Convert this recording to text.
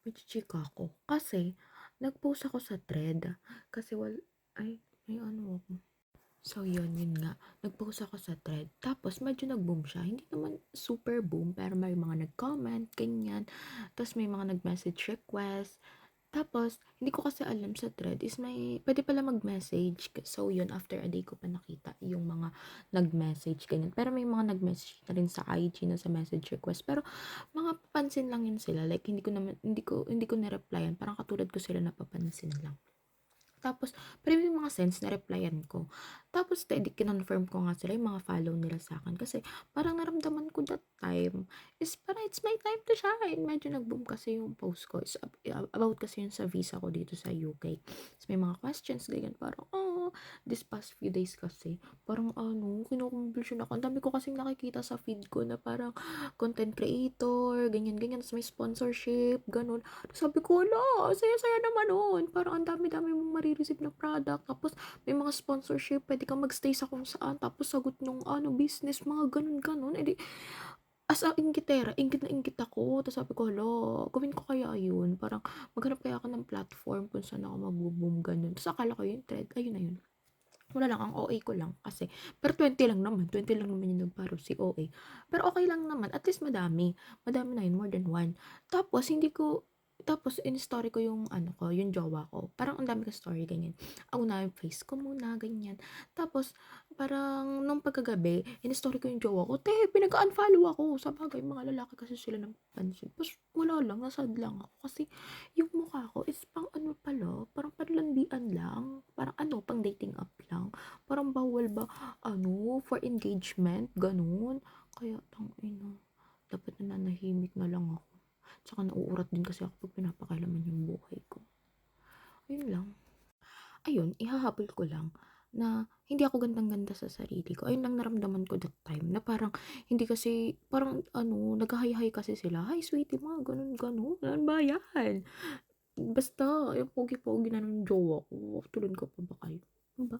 Magchi-chika ako. Kasi, nag-post ako sa thread. Kasi ay, may ano ako. So, yun nga. Nag-post ako sa thread. Tapos, medyo nag-boom siya. Hindi naman super boom, pero may mga nag-comment, ganyan. Tapos, may mga nag-message request. Tapos, hindi ko kasi alam sa thread is pwede pala mag-message. So, yun, after a day ko pa nakita yung mga nag-message, ganyan. Pero may mga nag-message na rin sa IG na sa message request. Pero, mga papansin lang yun sila. Like, hindi ko na-replyan. Parang katulad ko sila napapansin lang. Tapos, pero yung mga sense na replyan ko. Tapos, kinonfirm ko nga sila yung mga follow nila sa akin. Kasi, parang naramdaman ko that time is parang it's my time to shine. Medyo nag-boom kasi yung post ko. Is about kasi yun sa visa ko dito sa UK. Tapos, may mga questions, ganyan. Parang, this past few days kasi, parang kinukumbulsyon ako. Ang dami ko kasing nakikita sa feed ko na parang content creator, ganyan-ganyan. Tapos, may sponsorship, ganun. Sabi ko, "Hala, saya-saya naman nun." Parang ang dami-dami mong mare-receive na product. Tapos, may mga sponsorship, pwede kang magstay sa kung saan. Tapos, sagot nung business, mga ganun-ganun. Eh di, as a inggitera, inggit na inggit ako. Tapos sabi ko, "Hala, gawin ko kaya yun? Parang, maghanap kaya ako ng platform kung saan ako mabuboom, ganun." Tapos, akala ko yung thread, ayun na yun. Wala lang, ang OA ko lang kasi. Pero 20 lang naman yung nagparo si OA. Pero okay lang naman, at least madami. Madami na yun, more than one. Tapos, in-story ko yung yung jowa ko. Parang ang dami ko story, ganyan. Ako na yung face ko muna, ganyan. Tapos, parang nung pagkagabi, in-story ko yung jowa ko, pinag-unfollow ako. Sa bagay, mga lalaki kasi sila napansin. Tapos, wala lang, nasad lang ako. Kasi, yung mukha ko is pang pala, parang panlandian lang. Parang pang dating app lang. Parang bawal ba, for engagement, ganun. Kaya, dapat nananahimik na lang ako. Tsaka nauurat din kasi ako pag pinapakailaman yung buhay ko. Ayun lang. Ayun, ihahabol ko lang na hindi ako gandang-ganda sa sarili ko. Ayun lang naramdaman ko that time na parang hindi kasi, parang nagha-hi-hi kasi sila. "Hi, sweetie," mga ganun-ganun. Ano ba yan? Basta, yung pogi-pogi na ng jowa ko. Tulad ko pa ba kayo? Ano ba?